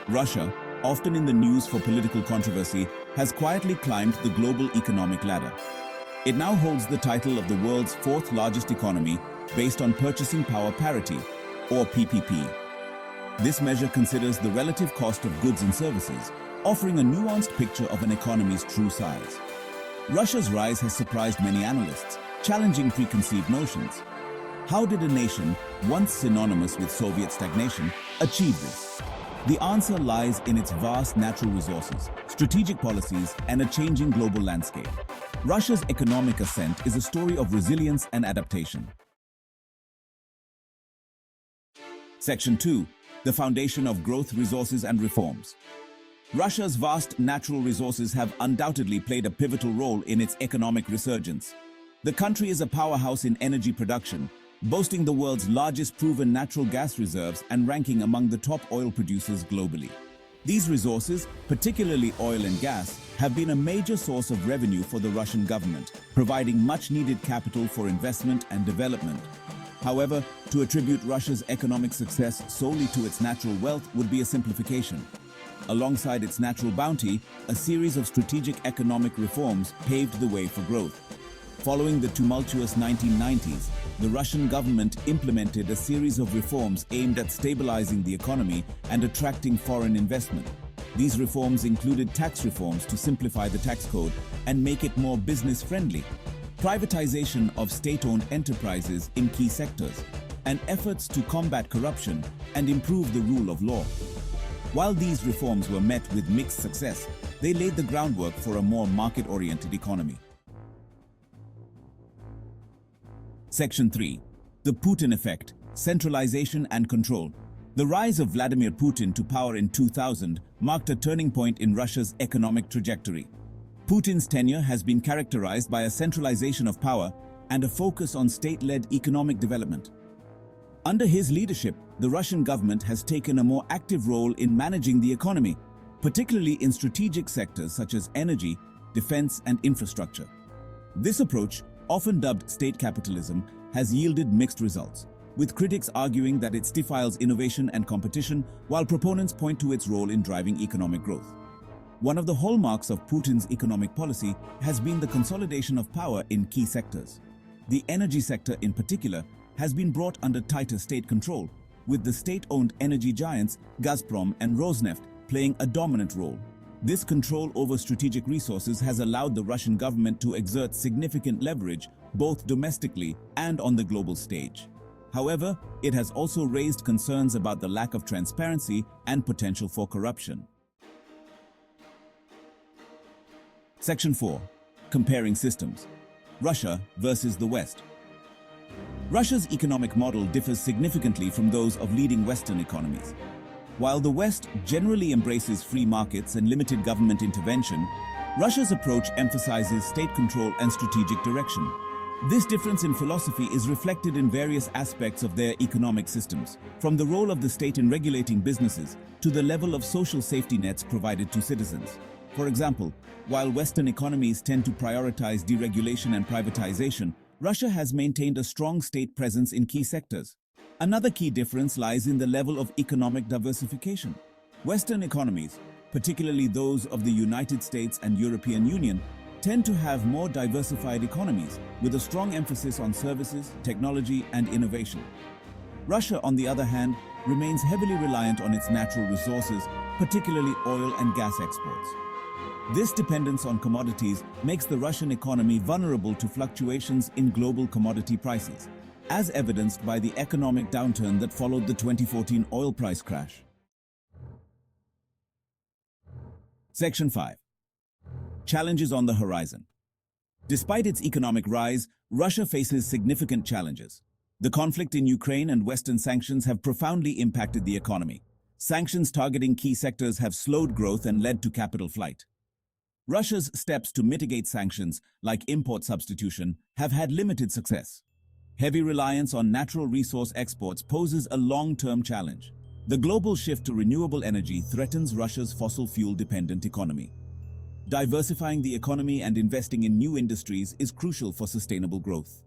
Russia, often in the news for political controversy, has quietly climbed the global economic ladder. It now holds the title of the world's fourth largest economy based on purchasing power parity, or PPP. This measure considers the relative cost of goods and services, offering a nuanced picture of an economy's true size. Russia's rise has surprised many analysts, challenging preconceived notions. How did a nation, once synonymous with Soviet stagnation, achieve this? The answer lies in its vast natural resources, strategic policies, and a changing global landscape. Russia's economic ascent is a story of resilience and adaptation. Section 2. The foundation of growth, resources, and reforms. Russia's vast natural resources have undoubtedly played a pivotal role in its economic resurgence. The country is a powerhouse in energy production, boasting the world's largest proven natural gas reserves and ranking among the top oil producers globally. These resources, particularly oil and gas, have been a major source of revenue for the Russian government, providing much-needed capital for investment and development. However, to attribute Russia's economic success solely to its natural wealth would be a simplification. Alongside its natural bounty, a series of strategic economic reforms paved the way for growth. Following the tumultuous 1990s, the Russian government implemented a series of reforms aimed at stabilizing the economy and attracting foreign investment. These reforms included tax reforms to simplify the tax code and make it more business-friendly, privatization of state-owned enterprises in key sectors, and efforts to combat corruption and improve the rule of law. While these reforms were met with mixed success, they laid the groundwork for a more market-oriented economy. Section 3. The Putin effect, centralization and control. The rise of Vladimir Putin to power in 2000 marked a turning point in Russia's economic trajectory. Putin's tenure has been characterized by a centralization of power and a focus on state-led economic development. Under his leadership, the Russian government has taken a more active role in managing the economy, particularly in strategic sectors such as energy, defense, and infrastructure. This approach, often dubbed state capitalism, has yielded mixed results, with critics arguing that it stifles innovation and competition, while proponents point to its role in driving economic growth. One of the hallmarks of Putin's economic policy has been the consolidation of power in key sectors. The energy sector, in particular, has been brought under tighter state control, with the state-owned energy giants Gazprom and Rosneft playing a dominant role. This control over strategic resources has allowed the Russian government to exert significant leverage both domestically and on the global stage. However, it has also raised concerns about the lack of transparency and potential for corruption. Section 4. Comparing systems. Russia versus the West. Russia's economic model differs significantly from those of leading Western economies. While the West generally embraces free markets and limited government intervention, Russia's approach emphasizes state control and strategic direction. This difference in philosophy is reflected in various aspects of their economic systems, from the role of the state in regulating businesses to the level of social safety nets provided to citizens. For example, while Western economies tend to prioritize deregulation and privatization, Russia has maintained a strong state presence in key sectors. Another key difference lies in the level of economic diversification. Western economies, particularly those of the United States and European Union, tend to have more diversified economies, with a strong emphasis on services, technology, and innovation. Russia, on the other hand, remains heavily reliant on its natural resources, particularly oil and gas exports. This dependence on commodities makes the Russian economy vulnerable to fluctuations in global commodity prices, as evidenced by the economic downturn that followed the 2014 oil price crash. Section 5. Challenges on the horizon. Despite its economic rise, Russia faces significant challenges. The conflict in Ukraine and Western sanctions have profoundly impacted the economy. Sanctions targeting key sectors have slowed growth and led to capital flight. Russia's steps to mitigate sanctions, like import substitution, have had limited success. Heavy reliance on natural resource exports poses a long-term challenge. The global shift to renewable energy threatens Russia's fossil fuel-dependent economy. Diversifying the economy and investing in new industries is crucial for sustainable growth.